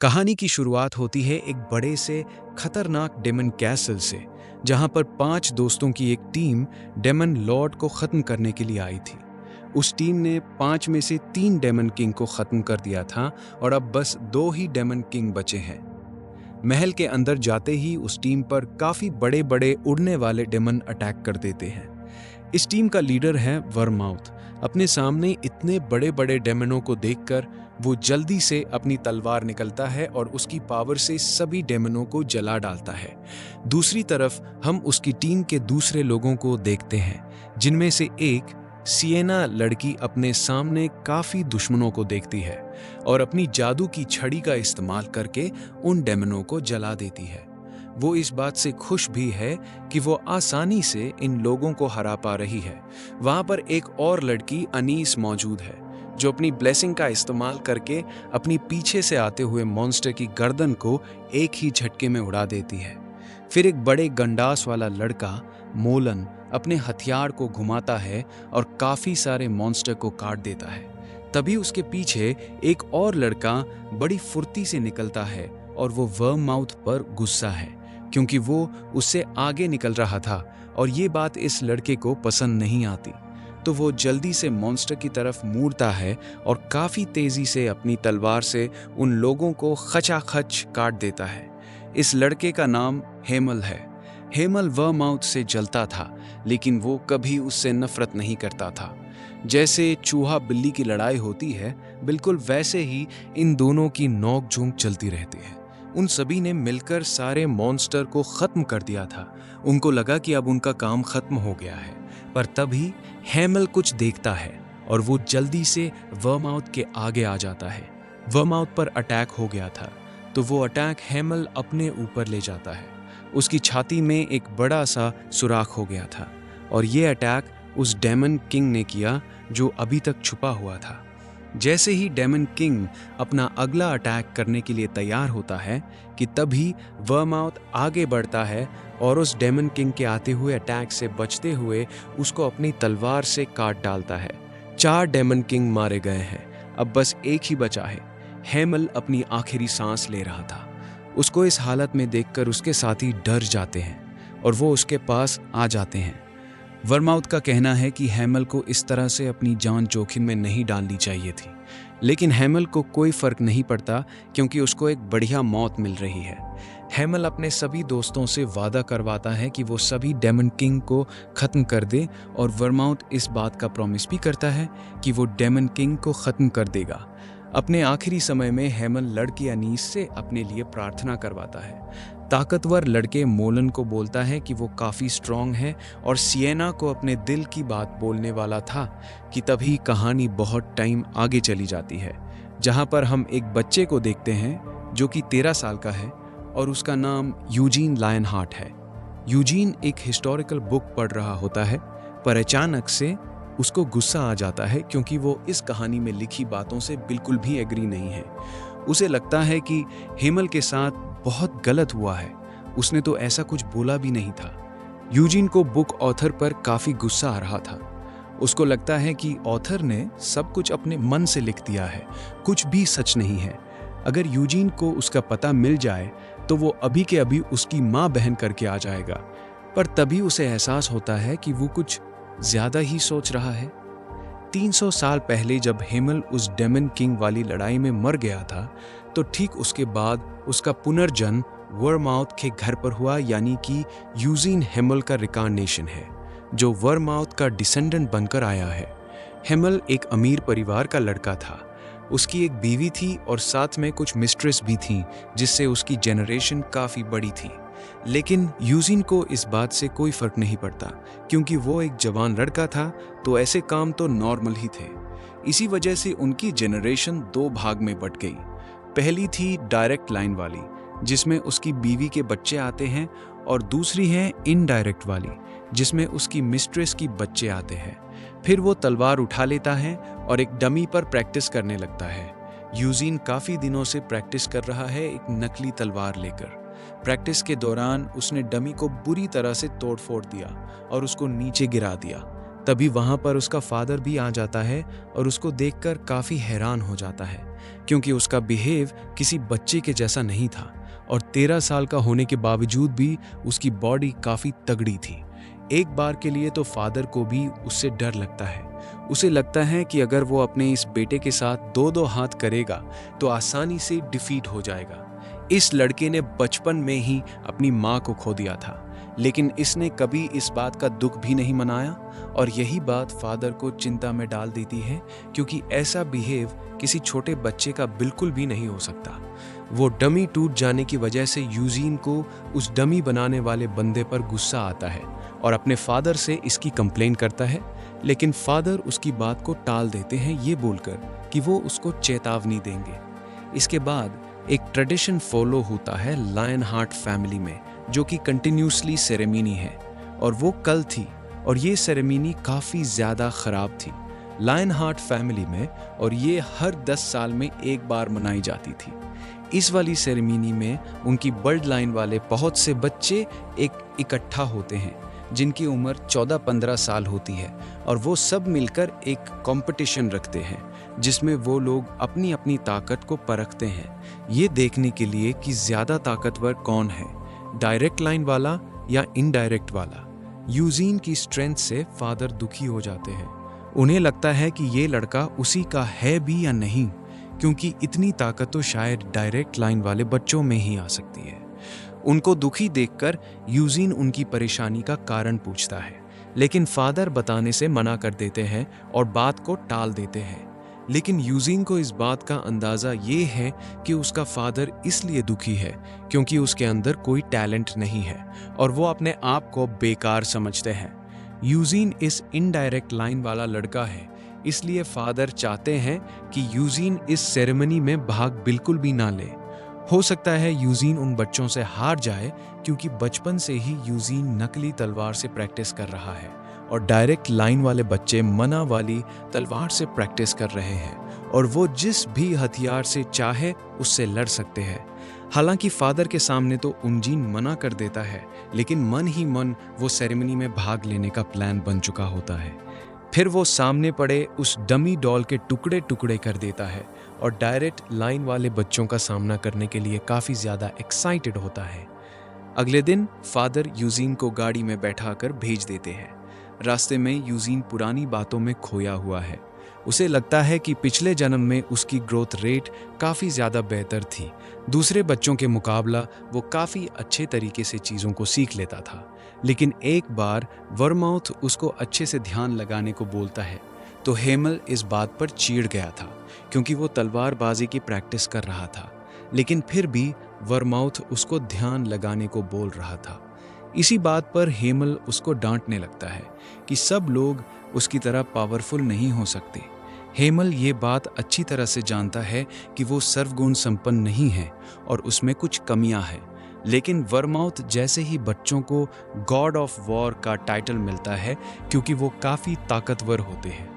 कहानी की शुरुआत होती है एक बड़े से खतरनाक डेमन कैसल से, जहां पर 5 दोस्तों की एक टीम डेमन लॉर्ड को खत्म करने के लिए आई थी। उस टीम ने 5 में से 3 डेमन किंग को खत्म कर दिया था और अब बस 2 ही डेमन किंग बचे हैं। महल के अंदर जाते ही उस टीम पर काफी बड़े बड़े उड़ने वाले डेमन अटैक कर देते हैं। इस टीम का लीडर है वर्माउथ। अपने सामने इतने बड़े बड़े डेमनों को देखकर वो जल्दी से अपनी तलवार निकलता है और उसकी पावर से सभी डेमनों को जला डालता है। दूसरी तरफ हम उसकी टीम के दूसरे लोगों को देखते हैं, जिनमें से एक सिएना लड़की अपने सामने काफी दुश्मनों को देखती है और अपनी जादू की छड़ी का इस्तेमाल करके उन डेमनों को जला देती है। वो इस बात से खुश भी है कि वो आसानी से इन लोगों को हरा पा रही है। वहां पर एक और लड़की अनीस मौजूद है, जो अपनी ब्लेसिंग का इस्तेमाल करके अपनी पीछे से आते हुए मॉन्स्टर की गर्दन को एक ही झटके में उड़ा देती है। फिर एक बड़े गंडास वाला लड़का मोलन अपने हथियार को घुमाता है और काफी सारे मॉन्स्टर को काट देता है। तभी उसके पीछे एक और लड़का बड़ी फुर्ती से निकलता है और वो वर्माउथ पर गुस्सा है, क्योंकि वो उससे आगे निकल रहा था और ये बात इस लड़के को पसंद नहीं आती। तो वो जल्दी से मॉन्स्टर की तरफ मुड़ता है और काफी तेजी से अपनी तलवार से उन लोगों को खचाखच काट देता है। इस लड़के का नाम हेमल है। हेमल वर्माउथ से जलता था, लेकिन वो कभी उससे नफरत नहीं करता था। जैसे चूहा बिल्ली की लड़ाई होती है, बिल्कुल वैसे ही इन दोनों की नोक-झोंक चलती रहती है। उन सभी ने मिलकर सारे मॉन्स्टर को खत्म कर दिया था। उनको लगा कि अब उनका काम खत्म हो गया है, पर तभी हेमल कुछ देखता है और वो जल्दी से वर्माउथ के आगे आ जाता है। वर्माउथ पर अटैक हो गया था, तो वो अटैक हेमल अपने ऊपर ले जाता है। उसकी छाती में एक बड़ा सा सुराख हो गया था और ये अटैक उस डेमन किंग ने किया जो अभी तक छुपा हुआ था। जैसे ही डेमन किंग अपना अगला अटैक करने के लिए तैयार होता है कि तभी वर्माउथ आगे बढ़ता है और उस डेमन किंग के आते हुए अटैक से बचते हुए उसको अपनी तलवार से काट डालता है। 4 डेमन किंग मारे गए हैं, अब बस एक ही बचा है। हेमल अपनी आखिरी सांस ले रहा था। उसको इस हालत में देखकर उसके साथी डर जाते हैं और वो उसके पास आ जाते हैं। वर्माउथ का कहना है कि हेमल को इस तरह से अपनी जान जोखिम में नहीं डालनी चाहिए थी, लेकिन हेमल को कोई फर्क नहीं पड़ता क्योंकि उसको एक बढ़िया मौत मिल रही है। हेमल अपने सभी दोस्तों से वादा करवाता है कि वो सभी डेमन किंग को खत्म कर दे और वर्माउथ इस बात का प्रॉमिस भी करता है कि वो डेमन किंग को खत्म कर देगा। अपने आखिरी समय में हेमल लड़की अनीस से अपने लिए प्रार्थना करवाता है। ताकतवर लड़के मोलन को बोलता है कि वो काफ़ी स्ट्रांग है और सिएना को अपने दिल की बात बोलने वाला था कि तभी कहानी बहुत टाइम आगे चली जाती है, जहाँ पर हम एक बच्चे को देखते हैं जो कि 13 साल का है और उसका नाम यूजीन लायनहार्ट है। यूजीन एक हिस्टोरिकल बुक पढ़ रहा होता है, पर अचानक से उसको गुस्सा आ जाता है क्योंकि वो इस कहानी में लिखी बातों से बिल्कुल भी एग्री नहीं है। उसे लगता है कि हेमल के साथ बहुत गलत हुआ है, उसने तो ऐसा कुछ बोला भी नहीं था। यूजीन को बुक ऑथर पर काफ़ी गुस्सा आ रहा था। उसको लगता है कि ऑथर ने सब कुछ अपने मन से लिख दिया है, कुछ भी सच नहीं है। अगर यूजीन को उसका पता मिल जाए तो वो अभी के अभी उसकी माँ बहन करके आ जाएगा, पर तभी उसे एहसास होता है कि वो कुछ ज्यादा ही सोच रहा है। 300 साल पहले जब हेमल उस डेमन किंग वाली लड़ाई में मर गया था, तो ठीक उसके बाद उसका पुनर्जन्म वर्माउथ के घर पर हुआ, यानी कि यूजीन हेमल का रिकार्नेशन है, जो वर्माउथ का डिसेंडेंट बनकर आया है। हेमल एक अमीर परिवार का लड़का था। उसकी एक बीवी थी और साथ में कुछ मिस्ट्रेस भी थीं, जिससे उसकी जनरेशन काफ़ी बड़ी थी। लेकिन यूजीन को इस बात से कोई फर्क नहीं पड़ता, क्योंकि वो एक जवान लड़का था, तो ऐसे काम तो नॉर्मल ही थे। इसी वजह से उनकी जनरेशन 2 भाग में बट गई। पहली थी डायरेक्ट लाइन वाली, जिसमें उसकी बीवी के बच्चे आते हैं, और दूसरी है इनडायरेक्ट वाली, जिसमें उसकी मिस्ट्रेस की बच्चे आते हैं। फिर वो तलवार उठा लेता है और एक डमी पर प्रैक्टिस करने लगता है। यूजीन काफ़ी दिनों से प्रैक्टिस कर रहा है एक नकली तलवार लेकर। प्रैक्टिस के दौरान उसने डमी को बुरी तरह से तोड़ फोड़ दिया और उसको नीचे गिरा दिया। तभी वहाँ पर उसका फादर भी आ जाता है और उसको देखकर काफ़ी हैरान हो जाता है, क्योंकि उसका बिहेव किसी बच्चे के जैसा नहीं था और 13 साल का होने के बावजूद भी उसकी बॉडी काफ़ी तगड़ी थी। एक बार के लिए तो फादर को भी उससे डर लगता है। उसे लगता है कि अगर वो अपने इस बेटे के साथ दो दो हाथ करेगा तो आसानी से डिफीट हो जाएगा। इस लड़के ने बचपन में ही अपनी माँ को खो दिया था, लेकिन इसने कभी इस बात का दुख भी नहीं मनाया और यही बात फादर को चिंता में डाल देती है, क्योंकि ऐसा बिहेव किसी छोटे बच्चे का बिल्कुल भी नहीं हो सकता। वो डमी टूट जाने की वजह से यूजीन को उस डमी बनाने वाले बंदे पर गुस्सा आता है और अपने फादर से इसकी कंप्लेन करता है, लेकिन फादर उसकी बात को टाल देते हैं ये बोलकर कि वो उसको चेतावनी देंगे। इसके बाद एक ट्रेडिशन फॉलो होता है लायन हार्ट फैमिली में, जो कि कंटिन्यूसली सेरेमनी है और वो कल थी और ये सेरेमनी काफ़ी ज़्यादा ख़राब थी लायन हार्ट फैमिली में, और ये हर 10 साल में एक बार मनाई जाती थी। इस वाली सेरेमनी में उनकी बर्ड लाइन वाले बहुत से बच्चे इकट्ठा होते हैं जिनकी उम्र 14-15 साल होती है, और वो सब मिलकर एक कंपटीशन रखते हैं जिसमें वो लोग अपनी अपनी ताकत को परखते हैं, ये देखने के लिए कि ज़्यादा ताकतवर कौन है, डायरेक्ट लाइन वाला या इनडायरेक्ट वाला। यूजीन की स्ट्रेंथ से फादर दुखी हो जाते हैं। उन्हें लगता है कि ये लड़का उसी का है भी या नहीं, क्योंकि इतनी ताकत तो शायद डायरेक्ट लाइन वाले बच्चों में ही आ सकती है। उनको दुखी देखकर यूजीन उनकी परेशानी का कारण पूछता है, लेकिन फादर बताने से मना कर देते हैं और बात को टाल देते हैं। लेकिन यूजीन को इस बात का अंदाज़ा ये है कि उसका फादर इसलिए दुखी है क्योंकि उसके अंदर कोई टैलेंट नहीं है और वो अपने आप को बेकार समझते हैं। यूजीन इस इनडायरेक्ट लाइन वाला लड़का है, इसलिए फादर चाहते हैं कि यूजीन इस सेरेमनी में भाग बिल्कुल भी ना ले। हो सकता है यूजीन उन बच्चों से हार जाए, क्योंकि बचपन से ही यूजीन नकली तलवार से प्रैक्टिस कर रहा है और डायरेक्ट लाइन वाले बच्चे मना वाली तलवार से प्रैक्टिस कर रहे हैं और वो जिस भी हथियार से चाहे उससे लड़ सकते हैं। हालांकि फादर के सामने तो यूजीन मना कर देता है, लेकिन मन ही मन वो सेरेमनी में भाग लेने का प्लान बन चुका होता है। फिर वो सामने पड़े उस डमी डॉल के टुकड़े टुकड़े कर देता है और डायरेक्ट लाइन वाले बच्चों का सामना करने के लिए काफ़ी ज़्यादा एक्साइटेड होता है। अगले दिन फादर यूजीन को गाड़ी में बैठाकर भेज देते हैं। रास्ते में यूजीन पुरानी बातों में खोया हुआ है। उसे लगता है कि पिछले जन्म में उसकी ग्रोथ रेट काफ़ी ज़्यादा बेहतर थी। दूसरे बच्चों के मुकाबला वो काफ़ी अच्छे तरीके से चीज़ों को सीख लेता था, लेकिन एक बार वर्माउथ उसको अच्छे से ध्यान लगाने को बोलता है तो हेमल इस बात पर चिढ़ गया था, क्योंकि वो तलवारबाजी की प्रैक्टिस कर रहा था, लेकिन फिर भी वर्माउथ उसको ध्यान लगाने को बोल रहा था। इसी बात पर हेमल उसको डांटने लगता है कि सब लोग उसकी तरह पावरफुल नहीं हो सकते। हेमल ये बात अच्छी तरह से जानता है कि वो सर्वगुण संपन्न नहीं है और उसमें कुछ कमियां हैं, लेकिन वर्माउथ जैसे ही बच्चों को गॉड ऑफ वॉर का टाइटल मिलता है क्योंकि वो काफ़ी ताकतवर होते हैं।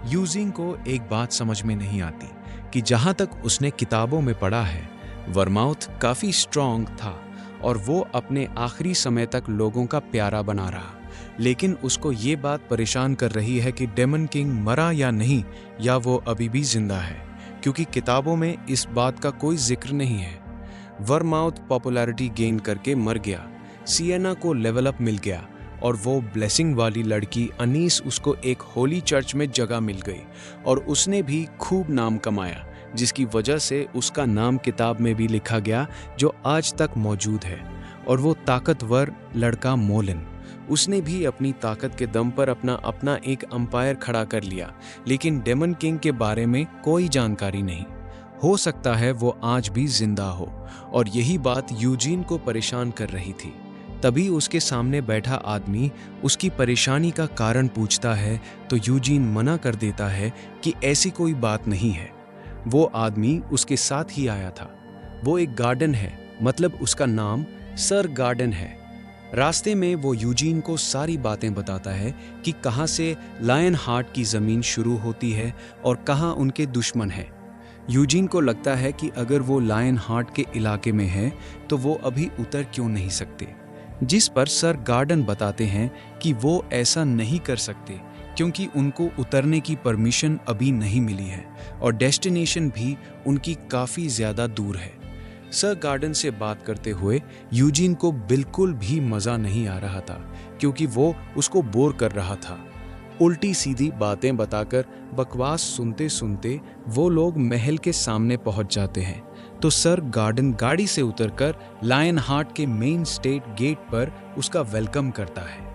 यूजीन को एक बात समझ में नहीं आती कि जहाँ तक उसने किताबों में पढ़ा है, वर्माउथ काफ़ी स्ट्रॉन्ग था और वो अपने आखिरी समय तक लोगों का प्यारा बना रहा, लेकिन उसको ये बात परेशान कर रही है कि डेमन किंग मरा या नहीं, या वो अभी भी जिंदा है, क्योंकि किताबों में इस बात का कोई जिक्र नहीं है। वर्माउथ पॉपुलैरिटी गेन करके मर गया, सिएना को लेवल अप मिल गया और वो ब्लेसिंग वाली लड़की अनीस उसको एक होली चर्च में जगह मिल गई और उसने भी खूब नाम कमाया, जिसकी वजह से उसका नाम किताब में भी लिखा गया जो आज तक मौजूद है। और वो ताकतवर लड़का मोलिन, उसने भी अपनी ताकत के दम पर अपना एक अंपायर खड़ा कर लिया, लेकिन डेमन किंग के बारे में कोई जानकारी नहीं। हो सकता है वो आज भी जिंदा हो, और यही बात यूजीन को परेशान कर रही थी। तभी उसके सामने बैठा आदमी उसकी परेशानी का कारण पूछता है तो यूजीन मना कर देता है कि ऐसी कोई बात नहीं है। वो आदमी उसके साथ ही आया था। वो एक गार्डन है, मतलब उसका नाम सर गार्डन है। रास्ते में वो यूजीन को सारी बातें बताता है कि कहाँ से लायन हार्ट की ज़मीन शुरू होती है और कहाँ उनके दुश्मन हैं। यूजीन को लगता है कि अगर वो लायन हार्ट के इलाके में है तो वो अभी उतर क्यों नहीं सकते, जिस पर सर गार्डन बताते हैं कि वो ऐसा नहीं कर सकते क्योंकि उनको उतरने की परमिशन अभी नहीं मिली है और डेस्टिनेशन भी उनकी काफ़ी ज़्यादा दूर है। सर गार्डन से बात करते हुए यूजीन को बिल्कुल भी मज़ा नहीं आ रहा था, क्योंकि वो उसको बोर कर रहा था। उल्टी सीधी बातें बताकर बकवास सुनते सुनते वो लोग महल के सामने पहुंच जाते हैं। तो सर गार्डन गाड़ी से उतरकर लायन हार्ट के मेन स्टेट गेट पर उसका वेलकम करता है।